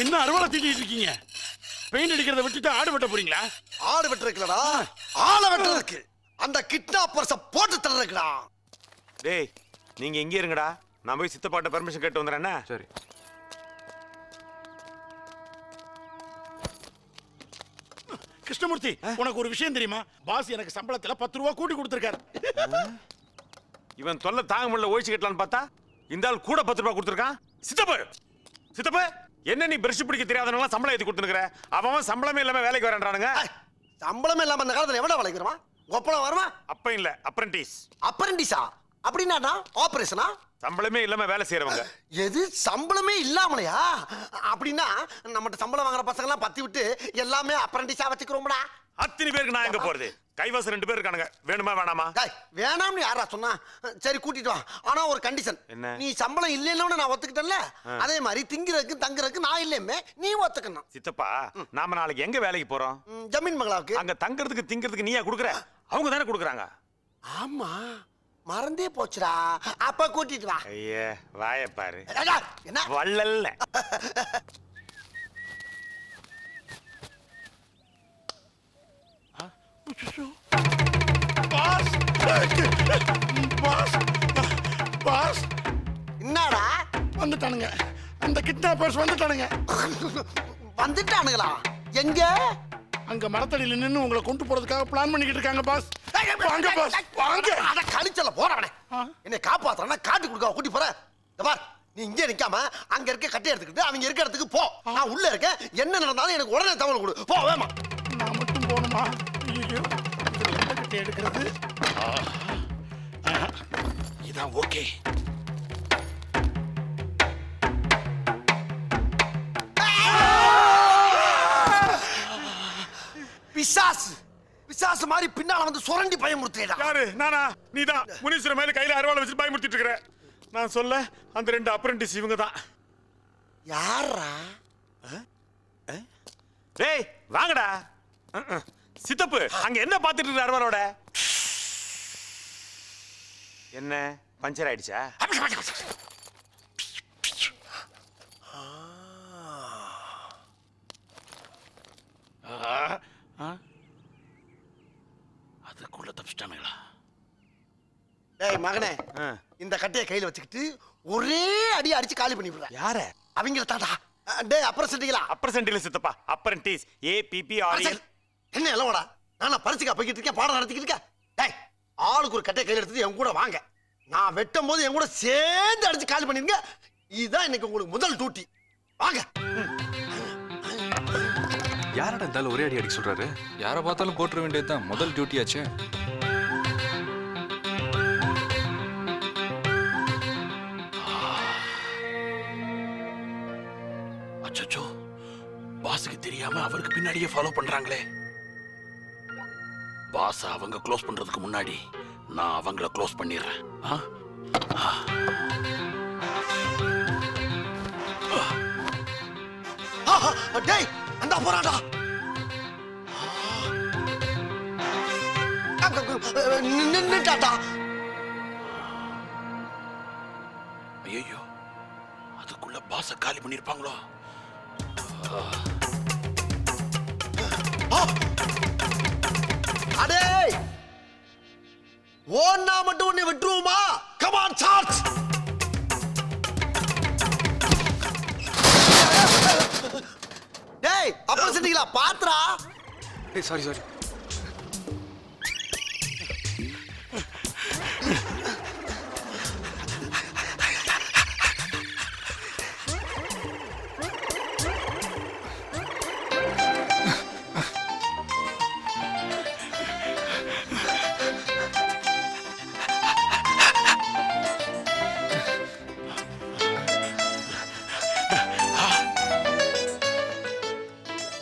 என்ன அறுவடை தூக்கிட்டு இருக்கீங்க? பெயிண்ட் அடிக்கிறத விட்டுட்டு ஆடு வெட்ட போறீங்களா? ஆடு வெட்டுறதுக்குலடா, ஆளை வெட்டுறதுக்கு. அந்த கிட்னாப்பர்ஸ போட்டு தள்ளுறதுக்குடா. டேய் நீங்க எங்க இருங்கடா, நான் போய் சித்தப்பாட்ட பெர்மிஷன் கேட்டு வந்துறேன். சரி. கிருஷ்ணமூர்த்தி, உனக்கு ஒரு விஷயம் தெரியுமா? பாஸ் எனக்கு சம்பளத்துல 10 ரூபா கூட்டி கொடுத்திருக்காரு. இவன் தொல்லை தாங்க முடியல, ஒழிச்சு கட்டலான்னு பார்த்தா இந்த ஆள் கூட 10 ரூபா கொடுத்துருக்கான். சித்தப்பு என்ன நீ பிரஷ் பிடிக்க தெரியாதவங்க சம்பளம் ஏத்தி கொடுத்துருக்கிற? அவன் சம்பளமே இல்லாம வேலைக்கு வரன்றானுங்க. சம்பளமே இல்லாம அந்த காலத்துல எவ்வளவு வேலைக்கு வருவான்? ஒப்பளம் வருவான்? அப்ப இல்ல, அப்ரண்டிஸ். அப்ரண்டிஸா? அப்படின்னா ஆபரேஷனா? சம்பளமே இல்லாம வேலை செய்யறவங்க. எது சம்பளமே இல்லாமலையா? அப்படின்னா நம்மகிட்ட சம்பளம் வாங்குற பசங்க எல்லாம் பத்தி விட்டு எல்லாமே அப்ரண்டிஸா வச்சுக்கிறோம்டா. அத்தனை பேருக்கு நான் எங்க போறது? கைவாசம் 2 பேர் இருக்கானுங்க, வேணுமா வேணாமா? வேணாம்னு யாரா சொன்னா? சரி கூட்டிட்டு வா, ஆனா ஒரு கண்டிஷன். என்ன? நீ சம்பளம் இல்லைன்னு நான் ஒத்துக்கிட்டேன்ல, அதே மாதிரி திங்கிறதுக்கு தங்குறதுக்கு நான் இல்லையுமே நீ ஒத்துக்கணும். சித்தப்பா, நாம நாளைக்கு எங்க வேலைக்கு போறோம்? ஜமீன் மங்களாவுக்கு. அங்க தங்குறதுக்கு திங்கிறதுக்கு நீயா குடுக்குற? அவங்க தானே குடுக்குறாங்க. ஆமா, மறந்தே போச்சுடா. அப்ப கூட்டிட்டு வா. ஐயே வாய பாரு. என்ன வள்ளல்ல. என்னடா? வந்துட்டானுங்க, அந்த கிட்னாப்பர்ஸ் வந்துட்டானுங்க. வந்துட்டானுங்களா? எங்க? அங்க மரத்தடியில நின்னு உங்களை கொண்டு போறதுக்காக பிளான் பண்ணிக்கிட்டு இருக்காங்க பாஸ். வாங்க பாஸ், வாங்க. அட கழிச்சல போறவனே, என்னை காப்பாத்துறனா காட்டு குடுக்க கூட்டி போற. பார், நீ இங்கே நிக்காம அங்க இருக்க கட்டை எடுத்துக்கிட்டு அவங்க இருக்க இடத்துக்கு போ. நான் உள்ள இருக்கேன், என்ன நடந்தாலும் எனக்கு உடனே தகவல் கொடு. போ வேமா. நான் மட்டும் போணுமா? ஐயோ, கட்டை எடுக்கிறது. இதான் ஓகே. பிசாசு மாதிரி பின்னால வந்து சுரண்டி பயமுறுத்துறா. யாரு? நானா? நீதான். முனீஸ்வர மேல கையில அருவாளை வச்சு பயமுறுத்திட்டு இருக்கற. நான் சொல்ல அந்த 2 அப்ரண்டிஸ் இவங்க தான். யாரா? டேய் வாங்கடா. சித்தப்பு அங்க என்ன பாத்துட்டு இருக்க? அருவாளோட என்ன பஞ்சர் ஆயிடுச்சா? அதுக்குள்ள தப்பிச்சிட்டானுங்களா? டேய் மகனே, இந்த கட்டையை கையில வச்சுக்கிட்டு ஒரே அடி அடிச்சு காலி பண்ணி விடுற. யார? அவங்கள தாண்டா. டேய் அப்ரசன்டிகளா? அப்ரசன்டில சித்தப்பா, அப்ரண்டிஸ். APPREL. என்ன எல்லோடா? நானா பரிசுக்கா போய்கிட்டு இருக்கேன், பாடம் நடத்திக்கிட்டு இருக்கேன். டேய் ஆளுக்கு ஒரு கட்டையை கையில எடுத்து என் கூட வாங்க. நான் வெட்டும் போது என் கூட சேர்ந்து அடிச்சு காலி பண்ணிருங்க. இதுதான் இன்னைக்கு உங்களுக்கு முதல் டியூட்டி. வாங்க. யாரடா இருந்தாலும் ஒரே அடி அடிக்க சொல்றாரு? யாரை பார்த்தாலும் போட்டுற வேண்டியதுதான் முதல் டியூட்டியாச்சு. அச்சோ, பாஸுக்கு தெரியாம அவருக்கு பின்னாடியே ஃபாலோ பண்றாங்களே. பாஸ் அவங்க க்ளோஸ் பண்றதுக்கு முன்னாடி நான் அவங்கள க்ளோஸ் பண்ணிடுறேன். டேய் அந்த போறாடா. நின்னுட்டாடா. ஐயோ, அதுக்குள்ள பாஸ காலி பண்ணிருப்பாங்களோ? அடே ஓன்னா மட்டும் உன்னை விட்டுருவோமா? Come on charge. டேய் அப்ப செஞ்சீங்களா? பாத்ரா. டேய் சாரி.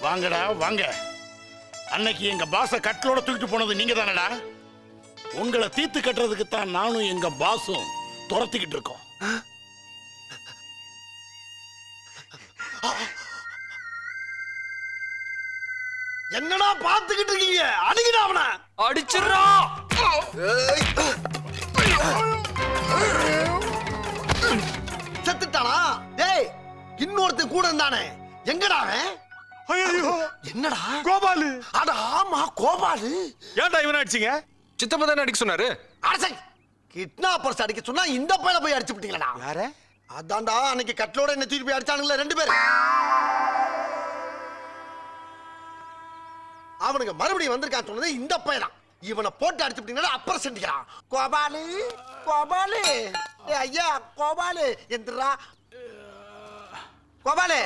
வாங்கடா வாங்க. அன்னைக்கு எங்க பாஸ கட்டலோட தூக்கிட்டு போனது நீங்க தானடா? உங்களை தீர்த்து கட்டுறதுக்கு தான் நானும் எங்க பாஸும் துரத்திக்கிட்டு இருக்கோம். என்னடா பாத்துக்கிட்டு இருக்கீங்க? அடிங்கடா அவனை. அடிச்சிரா. செத்துட்டானா? டேய் இன்னொருத்தன் கூட இருந்தானே, எங்கடா அவன்? ஐயோ என்னடா? கோபாலு. அட ஆமா, கோபாலு. ஏன்டா இவனை அடிச்சீங்க? சித்தப்பா தானே அடிக்க சொன்னாரு. அரசை கிட்னாப்பர்ஸ் அடிக்க சொன்னா இந்த பையல போய் அடிச்சு விட்டீங்களா? யார? அதான்டா அன்னைக்கு கட்லோட என்ன தூக்கி போய் அடிச்சானுங்களே 2 பேர். அவனுக்கு மறுபடியும் வந்திருக்கான் சொன்னது இந்த பையன். இவனை போட்டு அடிச்சு விட்டீங்கன்னா அப்புறம் செஞ்சுக்கிறான். கோபாலு, கோபாலு, ஏய் ஐயா கோபாலு, எந்திரா கோபாலு,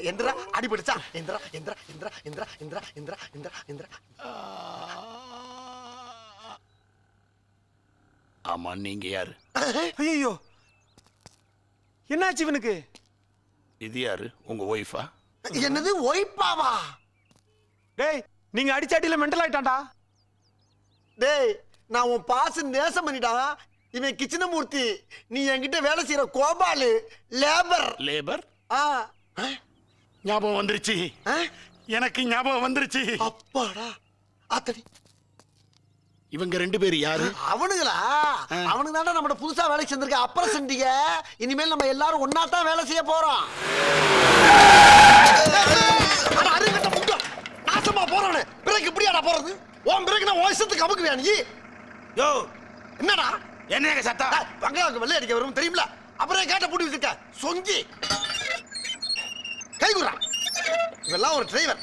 எந்திரா, அடிபடிச்சா, எந்திரா எந்திரா எந்திரா எந்திரா எந்திரா எந்திரா எந்திரா எந்திரா. ஆமா, நீங்க யாரு? ஐயோ என்னாச்சு இவனுக்கு? இது யாரு? உங்க ஒய்ஃபா? என்னது ஒய்பாவா? டேய் நீங்க அடிச்சாட்டில மெண்டல் ஆயிட்டான்டா. டேய் நான் உன் பாச நேசம் பண்ணிட்டா. இவன் கிச்சனமூர்த்தி, நீ என்கிட்ட வேலை செய்யற கோபாலு லேபர். லேபர்? ஆ ஞாபகம் வந்துருச்சு. ஆ? எனக்கு ஞாபகம் வந்துருச்சு. அப்பாடா ஆத்தடி. இவங்க 2 பேர் யாரு? அவனுங்களா? அவனுக்கு தான்டா நம்ம புதுசா வேலை செஞ்சிருக்க அப்புறம் செஞ்சீங்க. இனிமேல் நம்ம எல்லாரும் ஒன்னா தான் வேலை செய்ய போறோம். அருகட்ட முட்டம் நாசமா போறவனே, பிரேக் இப்படியாடா போறது? உன் பிரேக் நான் வயசுக்கு அமுக்குவியா நீ? யோ, என்னடா என்னங்க சத்தம்? பங்களாவுக்கு வெள்ளை அடிக்க வரும் தெரியுமில? அப்புறம் கேட்ட பூட்டி வச்சிருக்க சொங்கி கை குடுறா. இவெல்லாம் ஒரு டிரைவர்.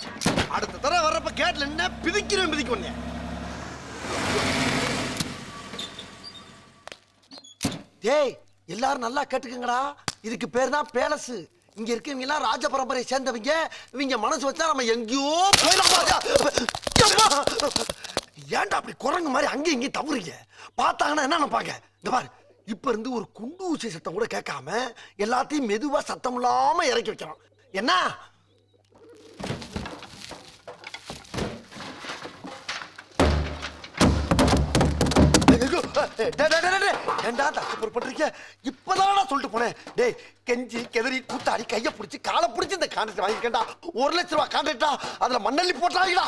அடுத்த தடவை வர்றப்ப கேட்ல என்ன பிதிக்கிறேன் பிதிக்க. டேய் எல்லாரும் நல்லா கேட்டுக்கங்கடா. இதுக்கு பேர் தான் பேலஸ். இங்க இருக்கவங்க எல்லாம் ராஜ பரம்பரையை சேர்ந்தவங்க. இவங்க மனசு வச்சா நம்ம எங்கேயோ போயிடலாம். ஏன்டா அப்படி குரங்கு மாதிரி அங்கேயும் இங்கேயும் தவறுங்க? பார்த்தாங்கன்னா என்ன நினைப்பாங்க? இந்த பாரு, இப்ப இருந்து ஒரு குண்டு ஊசி சத்தம் கூட கேட்காம எல்லாத்தையும் மெதுவா சத்தம் இல்லாம இறக்கி வைக்கிறோம். என்ன? ஏண்டா தப்பு பொறுப்பட்டிருக்க? இப்பதானடா சொல்லிட்டு போனேன். டேய் கெஞ்சி கெதறி கூத்தாடி கைய பிடிச்சி காலை பிடிச்சி இந்த கான்ட்ராக்ட் வாங்கிக்கண்டா. 1 லட்சம் ரூபாய் கான்ட்ராக்டா, அதுல மண்ணள்ளி போட்டாங்கடா.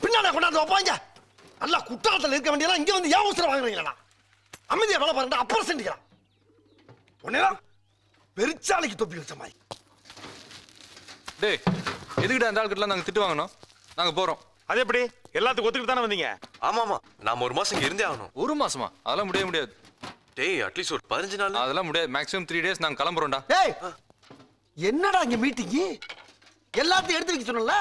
பின்னால கொண்டாந்து வைப்பாங்க. நல்லா குற்றாலத்தில் இருக்க வேண்டியதெல்லாம் இங்க வந்து ஏன் அவசரம் வாங்குறீங்களா? அமைதியா வேலை பாருங்க, அப்புறம் செஞ்சுக்கலாம். உடனேதான் பெருச்சாலைக்கு தொப்பி வச்ச மாதிரி. டேய் எதுக்கிட்ட அந்த ஆள்கிட்டலாம் நாங்க திட்டு வாங்கணும்? நாங்க போறோம். அது எப்படி? எல்லாத்துக்கும் ஒத்துக்கிட்டு தானே வந்தீங்க? ஆமாமா, நாம 1 மாசம் இங்க இருந்தே ஆகணும். 1 மாசமா? அதெல்லாம் முடியாது. டேய் அட்லீஸ்ட் ஒரு 15 நாள். அதெல்லாம் முடியாது. மேக்ஸிமம் 3 days நாங்க கிளம்புறோம்டா. டேய் என்னடா இங்க மீட்டிங்? எல்லாத்தையும் எடுத்து வைக்க சொன்னல.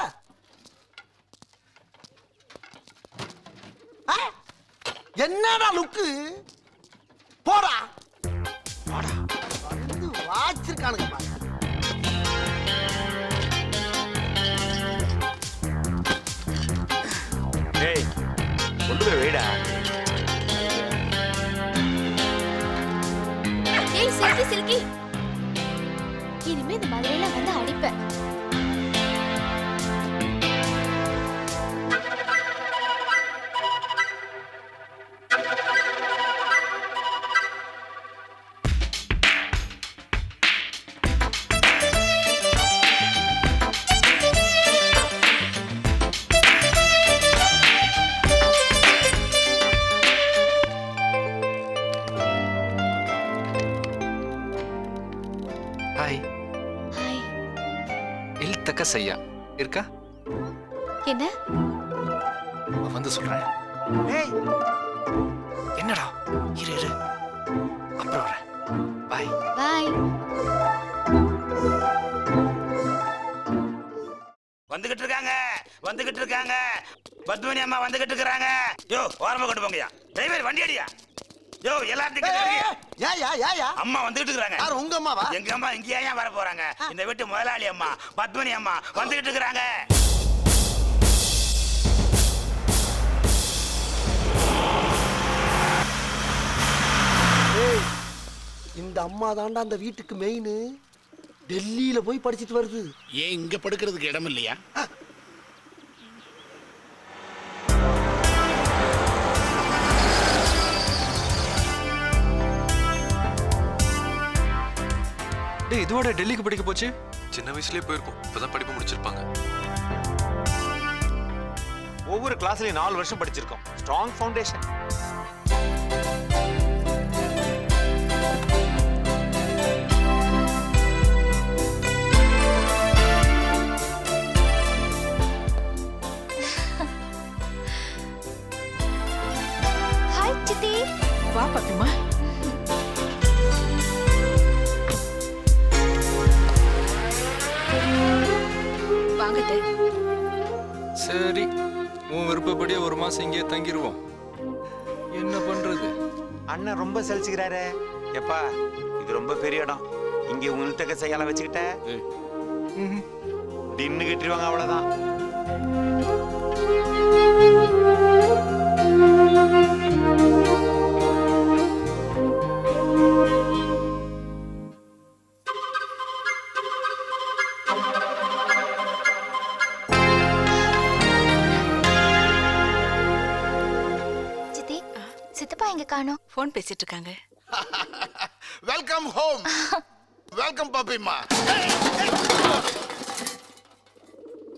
என்னடா லுக்கு? போடா போடா வந்து வாச்சிருக்கானுங்க பாரு. டேய் கொண்டு போய் வைடா. ஏய் சில்கி சில்கி, இனிமே இந்த மாதிரியெல்லாம் வந்து அடிப்பேன். ஹாய். ஹாய். இல்தக்க செய்யா இருக்கா? என்ன? வந்து சொல்றேன். ஏய் என்னடா? இரு இரு, அப்புறம் வரேன். பாய். பாய். வந்துகிட்டு இருக்காங்க. பத்மினி அம்மா வந்துகிட்டு இருக்காங்க. யோ ஓரமா கொண்டு போங்கயா. டிரைவர் வண்டி அடியா. யோ எல்லாத்துக்கும் ஏயா அம்மா வந்துகிட்டு இருக்காங்க. யார் உங்க அம்மாவா? எங்க அம்மா இங்கேயா ஏன் வர போறாங்க? இந்த வீட்டு முதலாளி அம்மா பத்மினி அம்மா வந்துகிட்டு இருக்காங்க. இந்த அம்மா தாண்டா அந்த வீட்டுக்கு மெயின். டெல்லியில போய் படிச்சிட்டு வருது. ஏன் இங்க படுக்கிறதுக்கு இடம் இல்லையா? டேய் இதுவோட டெல்லிக்கு படிக்க போச்சு? சின்ன வயசுலயே போயிருக்கோம். இப்பதான் படிப்பு முடிச்சிருப்பாங்க. ஒவ்வொரு கிளாஸ்லயும் 4 வருஷம் படிச்சிருக்கோம். Strong foundation. சித்தி வா பாத்துமா. வாங்கட்டு. சரி, உன் விருப்பப்படியே ஒரு மாசம் இங்கே தங்கிடுவோம். என்ன பண்றது? அண்ணன் ரொம்ப சலிச்சுக்கிறாரு. எப்பா இது ரொம்ப பெரிய இடம். இங்க உங்கள்கிட்ட கையால வச்சுக்கிட்ட ஏய், டின்னு கட்டிடுவாங்க, அவ்வளவுதான். சித்தி சித்தப்பா எங்க காணோம்? போன் பேசிட்டு இருக்காங்க. Welcome home. வெல்கம் பாப்பிம்மா.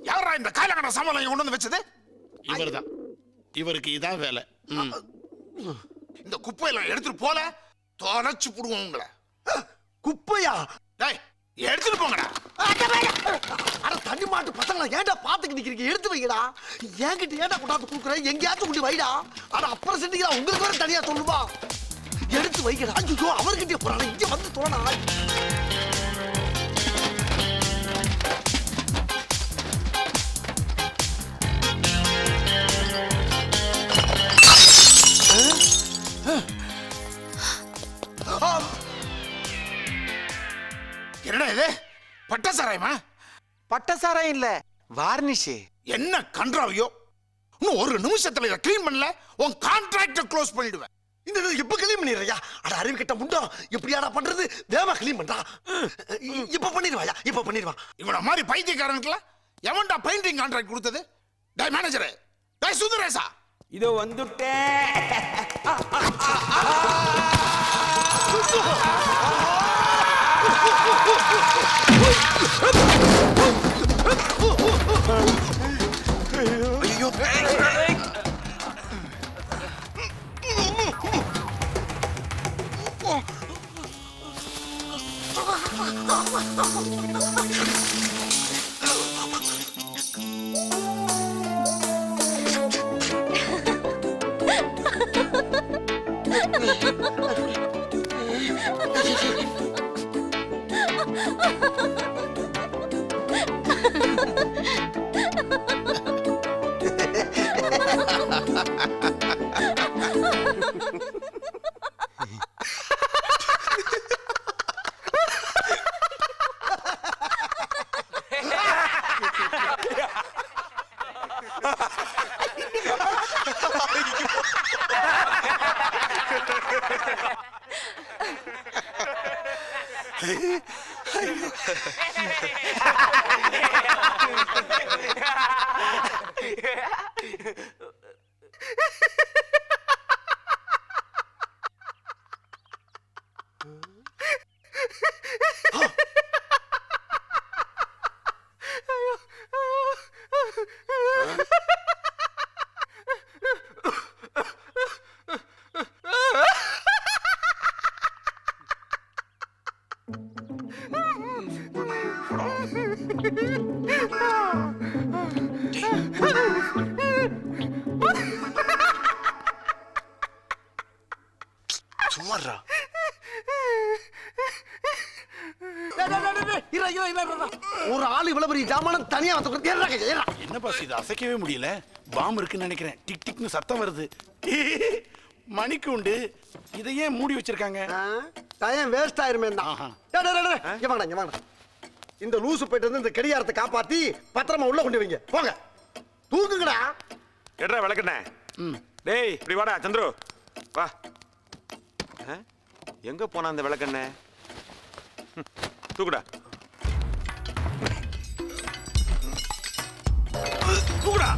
யாரா இந்த காலகட்ட சமாளம் கொண்டு வந்து வச்சது? இவர்தான். இவருக்கு இதான் வேலை. இந்த குப்பையெல்லாம் எடுத்துட்டு போல தொலைச்சு புடுவோம் உங்களை. குப்பையா? டேய் எடுத்துட்டு போங்கடா. அட தண்ணி மாட்டு பசங்களா ஏன்டா பாத்துக்கு நிக்கிறீங்க? எடுத்து வைங்கடா. என்கிட்ட ஏன்டா கொண்டாந்து குடுக்குறேன்? எங்கேயாச்சும் கொண்டு வைடா. அட அப்புறம் செஞ்சுக்கிறா, உங்களுக்கு வேற தனியா சொல்லுமா? எடுத்து வைக்கடா. ஐயோ அவர்கிட்டயே போறானே, இங்க வந்து தோணா. என்னடா இது? பட்டசாராயமா? பட்டசாராயம் இல்ல, வார்னிஷ். என்ன கன்றாவியோ? இன்னும் ஒரு நிமிஷத்துல இதை கிளீன் பண்ணல உன் கான்ட்ராக்ட க்ளோஸ் பண்ணிடுவேன். இந்த இப்ப கிளீன் பண்ணிடுறியா? அட அறிவு கிட்ட முண்டா, எப்படியாடா பண்றது? வேமா கிளீன் பண்றா. இப்ப பண்ணிடுவாயா? இப்ப பண்ணிடுவா. இவன மாதிரி பைத்தியக்காரனுக்குலாம் எவன்டா பெயிண்டிங் கான்ட்ராக்ட் கொடுத்தது? டை மேனேஜரே, டை சுந்தரேசா, இதோ வந்துட்டேன். சும்மாறா. ஒரு ஆள் இவ்வளவு பெரிய ஜாமான் தனியா வந்து என்ன பாஸ் இது அசைக்கவே முடியல. பாம்பு இருக்குன்னு நினைக்கிறேன். டிக் டிக்னு சத்தம் வருது. மணிக்கு உண்டு. இதை ஏன் மூடி வச்சிருக்காங்க? டைம் வேஸ்ட் ஆயிருமே தான். ஆஹா. இங்க வாங்கடா, இங்க வாங்கடா. இந்த லூசு போயிட்டு வந்து இந்த கடியாரத்தை காப்பாத்தி பத்திரமா உள்ள கொண்டு வைங்க. போங்க, தூக்குங்கடா. எட்ரா விளக்கண்ணே. டேய் இப்படி வாடா சந்துரு, வா. எங்க போனா அந்த விளக்கண்ணே? தூக்குடா, தூக்குடா.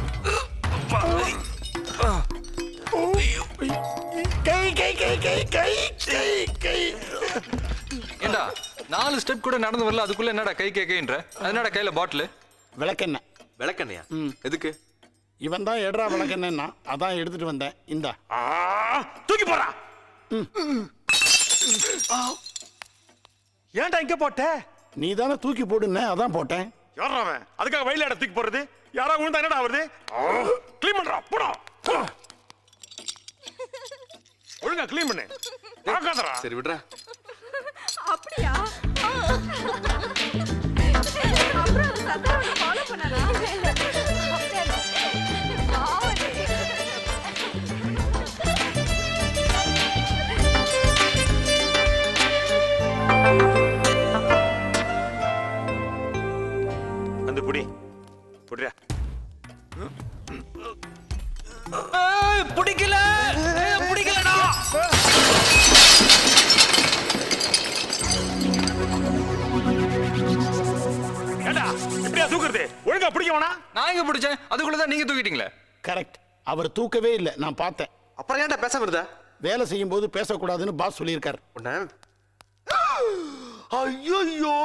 கை கை கை கை கை கை கை. ஏண்டா 4 ஸ்டெப் கூட நடந்து வரல, அதுக்குள்ள என்னடா கை கேக்கைன்ற? அதனடா கையில பாட்டில் விளக்கெண்ண. விளக்கண்ணையா? எதுக்கு? இவன் தான் எட்ரா விளக்கெண்ணா, அதான் எடுத்துட்டு வந்தேன். இந்தா தூக்கி போடா. ஏன்டா இங்க போட்ட? நீ தானே தூக்கி போடுன, அதான் போட்டேன். யாரா அவன்? அதுக்காக வயல இடம் தூக்கி போடுறது? யாரா உண்டா என்னடா வருது? க்ளீன் பண்றா, போடா. ஒழுங்கா க்ளீன் பண்ணு பார்க்காதடா. சரி விடுறா. அப்படியா? அப்புறம் சந்தானத்தை ஃபாலோ பண்ணானா? அந்த புடி புடிடா. பிடிக்கல பிடிக்கலடா. ஏண்டா எப்படியா தூக்குறது? ஒழுங்கா பிடிக்க வேணாம். நான் எங்க பிடிச்சேன்? அதுக்குள்ளதான் நீங்க தூக்கிட்டீங்களே. கரெக்ட். அவர் தூக்கவே இல்லை, நான் பார்த்தேன். அப்புறம் ஏன்டா பேசாம இருந்தா? வேலை செய்யும் போது பேசக்கூடாதுன்னு பாஸ் சொல்லியிருக்காரு. உன்ன ஐயோ,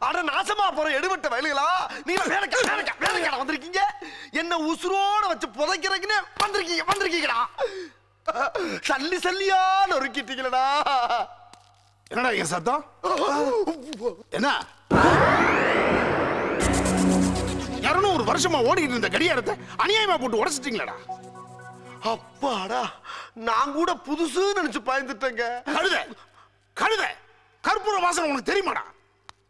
அட நாசமா போற எடுபட்ட வயலுகளா, நீங்க வேலைக்கா வந்திருக்கீங்க. என்ன உசுரோட வச்சு புதைக்கிறதுக்குன்னு வந்திருக்கீங்கடா. சல்லி சல்லியா நொறுக்கிட்டீங்களடா. என்னடா என் சத்தம்? என்ன 200 வருஷமா ஓடிட்டு இருந்த கடியாரத்தை அநியாயமா போட்டு உடைச்சிட்டீங்களடா. அப்பாடா, நான் கூட புதுசு நினைச்சு பயந்துட்டேங்க. கழுத கழுத கற்பூர வாசனை உனக்கு தெரியுமாடா?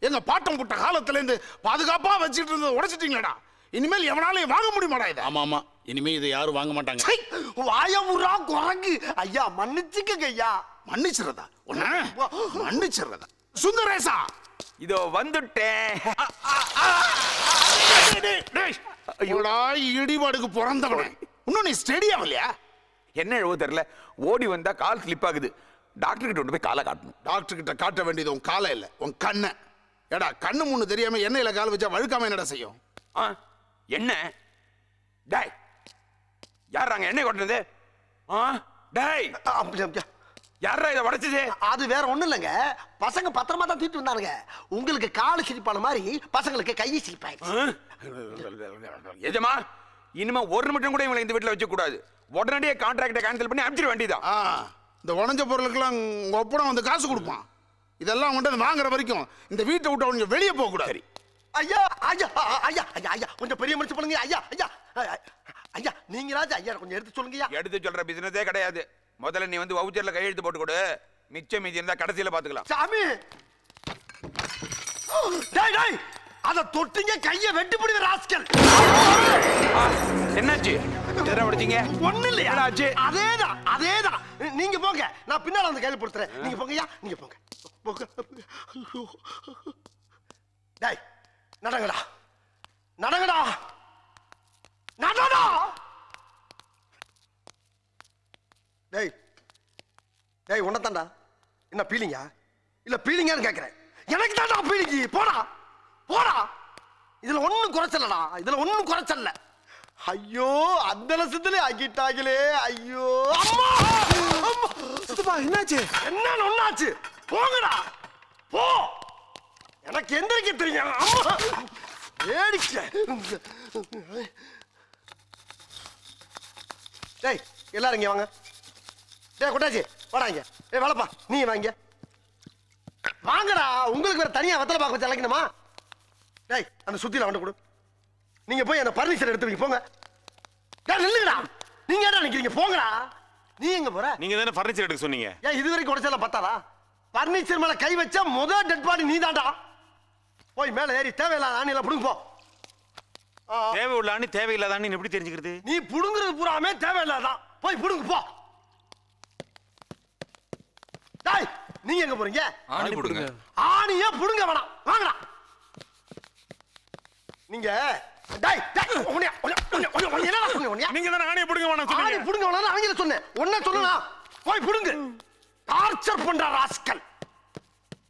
எங்க பாட்டம் புட்ட காலத்துல இருந்து பாதுகாப்பா வச்சிட்டு இருந்ததை உடைச்சிட்டீங்களடா. இனிமேல் எவனாலையும் வாங்க முடியுமாடா இது? ஆமா ஆமா, இனிமே இதை யாரும் வாங்க மாட்டாங்க. வாயமுறா குரங்கு. ஐயா மன்னிச்சுக்கங்க ஐயா. மன்னிச்சிடறதா? மன்னிச்சிடறதா? சுந்தரேசா, இதோ வந்துட்டேன். இடிபாடுக்கு பிறந்தவனே, இன்னும் நீ ஸ்டெடியா இல்லையா? என்ன எழுவ தெரியல, ஓடி வந்தா கால் ஸ்லிப் ஆகுது. டாக்டர் கிட்ட கொண்டு போய் காலை காட்டணும். டாக்டர் கிட்ட காட்ட வேண்டியது உன் காலை இல்ல, உன் கண்ணை. ஏடா, கண்ணு முன்னு தெரியாம எண்ணெயில கால் வச்சா வழுக்காம என்னடா செய்யும்? என்ன டேய், யாராங்க எண்ணெய் கொட்டினது? டேய், யாரா இதை உடைச்சது? அது வேற ஒண்ணும் இல்லைங்க, பசங்க பத்திரமா தான் தூக்கிட்டு வந்தானுங்க. உங்களுக்கு காலு சிரிப்பான மாதிரி பசங்களுக்கு கையை சிரிப்பாயிடுச்சு. எஜமா, இனிமே ஒரு நிமிஷம் கூட இவங்களை இந்த வீட்டுல வச்சு கூடாது. உடனடியே கான்ட்ராக்டை கேன்சல் பண்ணி அனுப்பிச்சிட வேண்டியதான். இந்த உடஞ்ச பொருளுக்கெல்லாம் உங்க ஒப்படம் வந்து காசு கொடுப்பான். இதெல்லாம் உங்கள்கிட்ட வாங்குற வரைக்கும் இந்த வீட்டை விட்டு அவங்க வெளியே போக கூடாது. ஐயா ஐயா ஐயா ஐயா ஐயா, கொஞ்சம் பெரிய மனுஷன் பண்ணுங்க. ஐயா ஐயா ஐயா, நீங்க ராஜா ஐயா கொஞ்சம் எடுத்து சொல்லுங்க. எடுத்து சொல்ற பிசினஸே கிடையாது. முதல்ல நீ வந்து வவுச்சர்ல கையெழுத்து போட்டு கொடு. மிச்சம் மீதி இருந்தா கடைசியில பாத்துக்கலாம். சாமி, டேய் டேய், அத தொட்டிங்க கையை வெட்டி பிடிங்க ராஸ்கல். என்னாச்சு? எதனா உடைச்சீங்க? ஒண்ணு இல்லையா? ஆச்சு. அதேதான். நீங்க போங்க, நான் பின்னால வந்து கையில கொடுத்துறேன். நீங்க போங்கய்யா, நீங்க போங்க. டேய், நடங்கடா நடங்கடா நடடா. டேய் டேய், உன்னதான்டா. என்ன பீலிங்கா? இல்ல பீலிங்கான்னு கேக்குறேன். எனக்கு தான்டா பீலிங்கி. போடா போடா. இதுல ஒண்ணும் குறைச்சலடா, இதுல ஒண்ணும் குறைச்சல்ல. ஐயோ, அந்த லட்சத்திலே ஆக்கிட்டாங்களே. ஐயோ அம்மா அம்மா. என்னாச்சு? என்ன ஒண்ணாச்சு? போங்கடா போ. எனக்கு எந்திரிக்க தெரியும். அம்மா ஏடிக்க. டேய், எல்லாரும் இங்க வாங்க. டேய் கொட்டாச்சி, வாடா இங்க. டேய் வேலைப்பா, நீ வாங்க. வாங்கடா, உங்களுக்கு வேற தனியா வெத்தலை பாக்க வச்சு அழைக்கணுமா? டேய், அந்த சுத்தியில வந்து கொடு. நீங்க போய் அந்த பர்னிச்சர் எடுத்து வைங்க. போங்க. டேய் நில்லுங்கடா. நீங்க என்ன நினைக்கிறீங்க? போங்கடா. நீ எங்க போற? நீங்க தானே ஃபர்னிச்சர் எடுக்க சொன்னீங்க. ஏன் இது வரைக்கும் உடைச்சல பத்தாதா? பர்னிச்சர் மேல கை வச்சா முதல் டெட் பாடி நீ தான்டா. போய் மேல ஏறி தேவையில்லாத ஆணியெல்லாம் புடுங்க போ. தேவை உள்ள ஆணி தேவையில்லாத ஆணி எப்படி தெரிஞ்சுக்கிறது? நீ புடுங்குறது பூராமே தேவையில்லாதான். போய் புடுங்க போ. டேய், நீங்க எங்க போறீங்க? ஆணி போடுங்க. ஆணியே புடுங்க வேணாம். வாங்கடா. நீங்க டேய் டேய், என்னடா சொன்னீங்க? நீங்க தானே ஆணியை பிடிக்க வேணாம் ஆணி சொன்னீங்க. புடுங்க வேணாம் அவங்கள சொன்னேன். ஒண்ணே சொல்லலாம். போய் புடுங்க. டார்ச்சர் பண்ற ராஸ்கல்.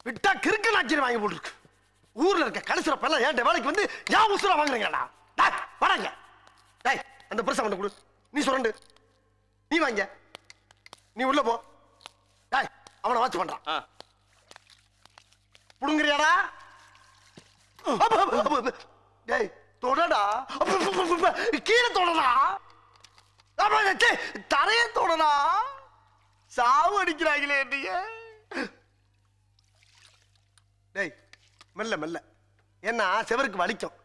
விட்டா கிறுக்கு நாச்சிர வாங்கி போட்டுருக்கு. ஊர்ல இருக்க கடைசில எல்லாம் ஏன் வேலைக்கு வந்து ஏன் உசுரா வாங்குறீங்கடா? டேய் வராங்க. டேய், அந்த பிரச வந்து கொடு. நீ சுரண்டு. நீ வாங்க. நீ உள்ள போ. டேய், அவனை வாட்ச் பண்றான். புடுங்கறியாடா? டேய் தொடடா. கீழே தொடடா. தரைய தொடடா. சாவு அடிக்கிறாங்களே நீங்க. டேய் மெல்ல மெல்ல, என்ன செவருக்கு வலிக்கும்.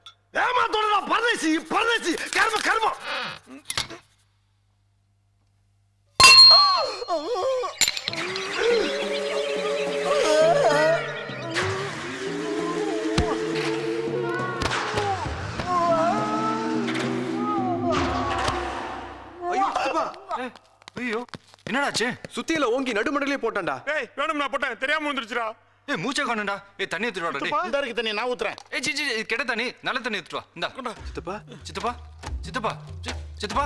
ஏமா தொடடா. பரதேசி பரதேசி, கர்ம கர்மம். ஆச்சு சுத்தியில ஓங்கி நடுமண்டலே போட்டான்டா. ஏய் வேணும் நான் போட்டேன் தெரியாம வந்துருச்சுடா. ஏய் மூச்சை காணும்டா. ஏய் தண்ணி எடுத்துட்டு வாடா டேய். இந்த இருக்கு தண்ணி நான் ஊத்துறேன். ஏய் சி சி கெட்ட தண்ணி நல்ல தண்ணி எடுத்துட்டு வா. இந்தா சித்தப்பா சித்தப்பா சித்தப்பா சித்தப்பா